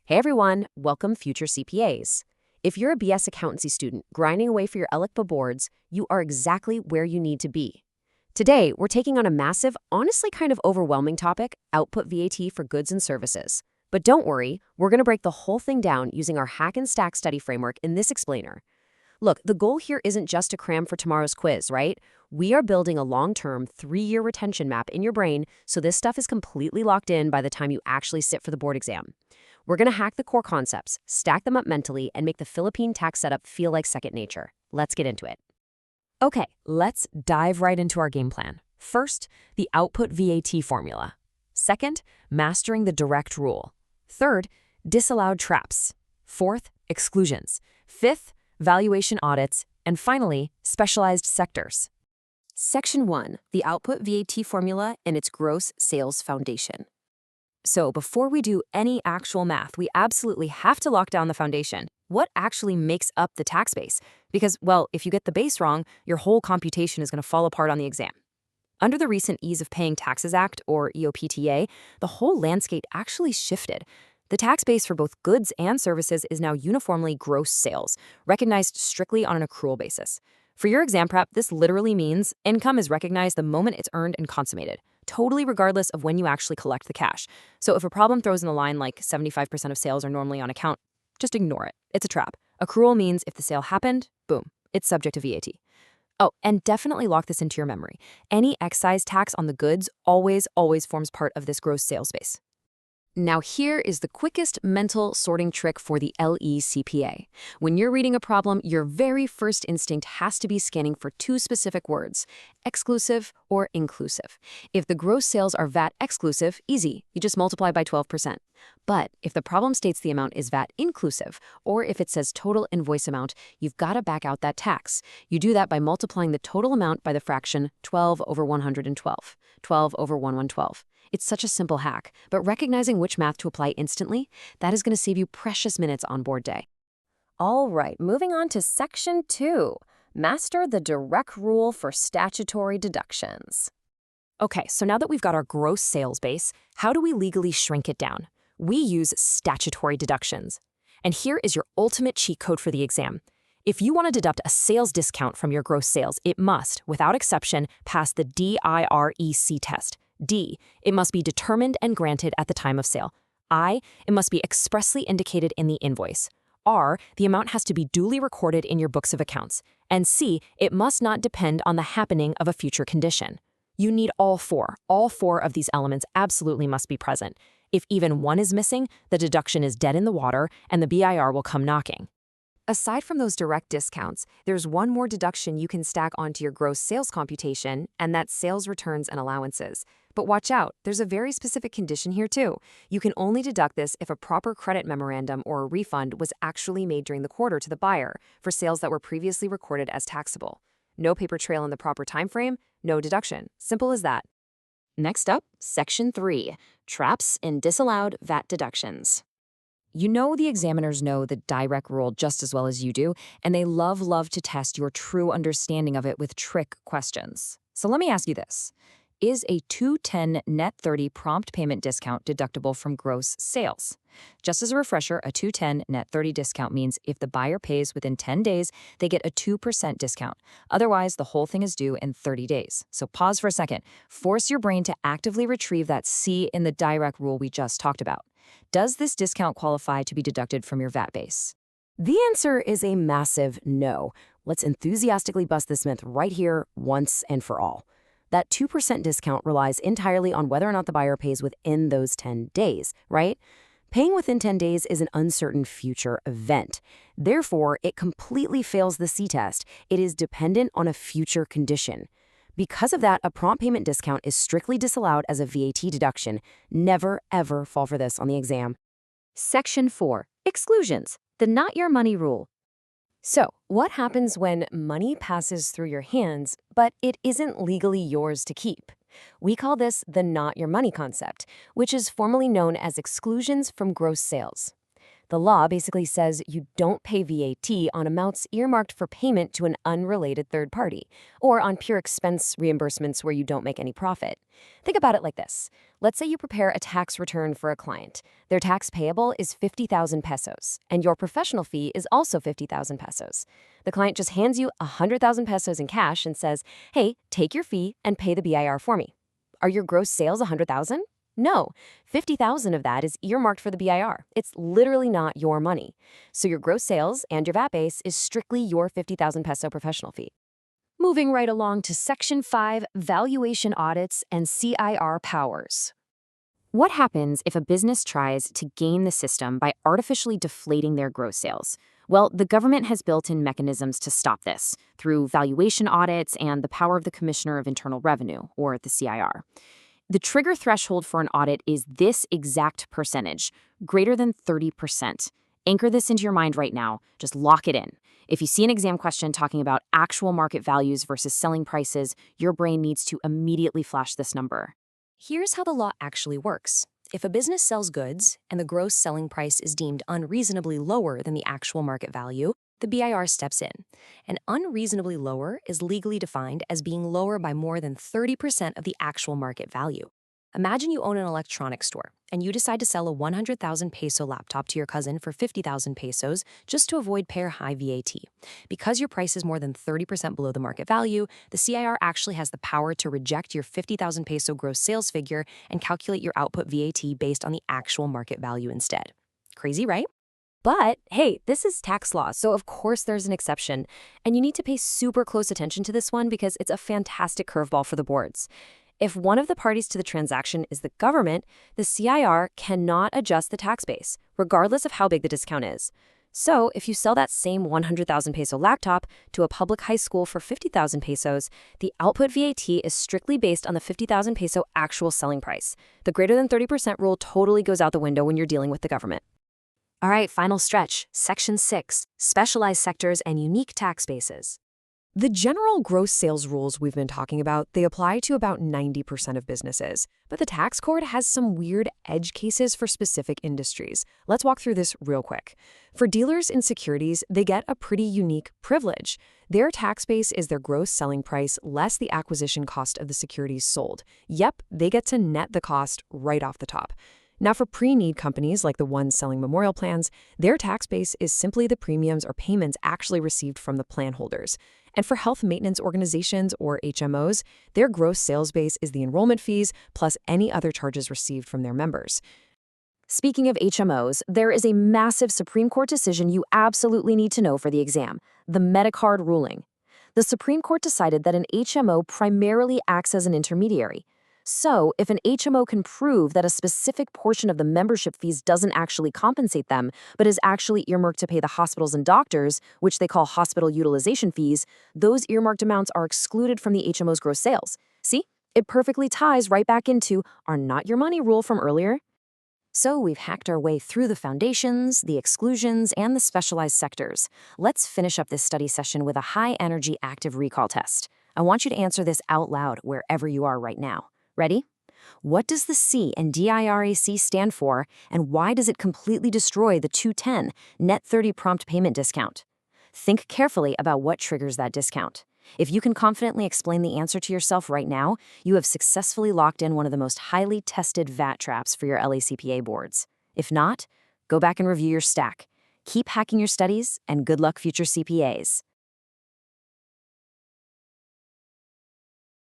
Hey everyone, welcome future CPAs. If you're a BS accountancy student grinding away for your ELICPA boards, you are exactly where you need to be. Today, we're taking on a massive, honestly kind of overwhelming topic, output VAT for goods and services. But don't worry, we're going to break the whole thing down using our hack and stack study framework in this explainer. Look, the goal here isn't just to cram for tomorrow's quiz, right? We are building a long-term, 3-year retention map in your brain so this stuff is completely locked in by the time you actually sit for the board exam. We're going to hack the core concepts, stack them up mentally, and make the Philippine tax setup feel like second nature. Let's get into it. Okay, let's dive right into our game plan. First, the output VAT formula. Second, mastering the direct rule. Third, disallowed traps. Fourth, exclusions. Fifth, valuation audits. And finally, specialized sectors. Section 1, the output VAT formula and its gross sales foundation. So before we do any actual math, we absolutely have to lock down the foundation. What actually makes up the tax base? Because, well, if you get the base wrong, your whole computation is going to fall apart on the exam. Under the recent Ease of Paying Taxes Act, or EOPTA, the whole landscape actually shifted. The tax base for both goods and services is now uniformly gross sales, recognized strictly on an accrual basis. For your exam prep, this literally means income is recognized the moment it's earned and consummated, totally regardless of when you actually collect the cash. So if a problem throws in a line like 75% of sales are normally on account, just ignore it. It's a trap. Accrual means if the sale happened, boom, it's subject to VAT. Oh, and definitely lock this into your memory. Any excise tax on the goods always forms part of this gross sales base. Now here is the quickest mental sorting trick for the LECPA. When you're reading a problem, your very first instinct has to be scanning for two specific words, exclusive or inclusive. If the gross sales are VAT exclusive, easy, you just multiply by 12%. But if the problem states the amount is VAT inclusive, or if it says total invoice amount, you've got to back out that tax. You do that by multiplying the total amount by the fraction 12 over 112, 12 over 1112. It's such a simple hack, but recognizing which math to apply instantly, that is going to save you precious minutes on board day. All right, moving on to Section 2, master the direct rule for statutory deductions. Okay, so now that we've got our gross sales base, how do we legally shrink it down? We use statutory deductions. And here is your ultimate cheat code for the exam. If you want to deduct a sales discount from your gross sales, it must, without exception, pass the DIREC test. D, it must be determined and granted at the time of sale. I, it must be expressly indicated in the invoice. R, the amount has to be duly recorded in your books of accounts. And C, it must not depend on the happening of a future condition. You need all four. All four of these elements absolutely must be present. If even one is missing, the deduction is dead in the water and the BIR will come knocking. Aside from those direct discounts, there's one more deduction you can stack onto your gross sales computation, and that's sales returns and allowances. But watch out, there's a very specific condition here too. You can only deduct this if a proper credit memorandum or a refund was actually made during the quarter to the buyer for sales that were previously recorded as taxable. No paper trail in the proper time frame, no deduction. Simple as that. Next up, Section 3, traps in disallowed VAT deductions. You know the examiners know the direct rule just as well as you do, and they love to test your true understanding of it with trick questions. So let me ask you this. Is a 210 net 30 prompt payment discount deductible from gross sales? Just as a refresher, a 210 net 30 discount means if the buyer pays within 10 days, they get a 2% discount. Otherwise, the whole thing is due in 30 days. So pause for a second. Force your brain to actively retrieve that C in the direct rule we just talked about. Does this discount qualify to be deducted from your VAT base? The answer is a massive no. Let's enthusiastically bust this myth right here, once and for all. That 2% discount relies entirely on whether or not the buyer pays within those 10 days, right? Paying within 10 days is an uncertain future event. Therefore, it completely fails the C test. It is dependent on a future condition. Because of that, a prompt payment discount is strictly disallowed as a VAT deduction. Never, ever fall for this on the exam. Section 4, exclusions, the not your money rule. So, what happens when money passes through your hands, but it isn't legally yours to keep? We call this the not your money concept, which is formally known as exclusions from gross sales. The law basically says you don't pay VAT on amounts earmarked for payment to an unrelated third party, or on pure expense reimbursements where you don't make any profit. Think about it like this. Let's say you prepare a tax return for a client. Their tax payable is 50,000 pesos, and your professional fee is also 50,000 pesos. The client just hands you 100,000 pesos in cash and says, hey, take your fee and pay the BIR for me. Are your gross sales 100,000? No, 50,000 of that is earmarked for the BIR. It's literally not your money. So your gross sales and your VAT base is strictly your 50,000 peso professional fee. Moving right along to Section 5, Valuation Audits and CIR Powers. What happens if a business tries to game the system by artificially deflating their gross sales? Well, the government has built in mechanisms to stop this through valuation audits and the power of the Commissioner of Internal Revenue, or the CIR. The trigger threshold for an audit is this exact percentage, greater than 30%. Anchor this into your mind right now. Just lock it in. If you see an exam question talking about actual market values versus selling prices, your brain needs to immediately flash this number. Here's how the law actually works. If a business sells goods and the gross selling price is deemed unreasonably lower than the actual market value, the BIR steps in. And unreasonably lower is legally defined as being lower by more than 30% of the actual market value. Imagine you own an electronics store and you decide to sell a 100,000 peso laptop to your cousin for 50,000 pesos just to avoid pay high VAT. Because your price is more than 30% below the market value, the CIR actually has the power to reject your 50,000 peso gross sales figure and calculate your output VAT based on the actual market value instead. Crazy, right? But hey, this is tax law, so of course there's an exception. And you need to pay super close attention to this one because it's a fantastic curveball for the boards. If one of the parties to the transaction is the government, the CIR cannot adjust the tax base, regardless of how big the discount is. So if you sell that same 100,000 peso laptop to a public high school for 50,000 pesos, the output VAT is strictly based on the 50,000 peso actual selling price. The greater than 30% rule totally goes out the window when you're dealing with the government. All right, final stretch, Section 6, Specialized Sectors and Unique Tax Bases. The general gross sales rules we've been talking about, they apply to about 90% of businesses. But the tax court has some weird edge cases for specific industries. Let's walk through this real quick. For dealers in securities, they get a pretty unique privilege. Their tax base is their gross selling price less the acquisition cost of the securities sold. Yep, they get to net the cost right off the top. Now, for pre-need companies like the ones selling memorial plans, their tax base is simply the premiums or payments actually received from the plan holders. And for health maintenance organizations, or HMOs, their gross sales base is the enrollment fees plus any other charges received from their members. Speaking of HMOs, there is a massive Supreme Court decision you absolutely need to know for the exam, the Medicard ruling. The Supreme Court decided that an HMO primarily acts as an intermediary. So, if an HMO can prove that a specific portion of the membership fees doesn't actually compensate them, but is actually earmarked to pay the hospitals and doctors, which they call hospital utilization fees, those earmarked amounts are excluded from the HMO's gross sales. See? It perfectly ties right back into our not your money rule from earlier. So we've hacked our way through the foundations, the exclusions, and the specialized sectors. Let's finish up this study session with a high-energy active recall test. I want you to answer this out loud wherever you are right now. Ready? What does the C and DIRAC stand for, and why does it completely destroy the 210 net 30 prompt payment discount? Think carefully about what triggers that discount. If you can confidently explain the answer to yourself right now, you have successfully locked in one of the most highly tested VAT traps for your LACPA boards. If not, go back and review your stack. Keep hacking your studies, and good luck, future CPAs.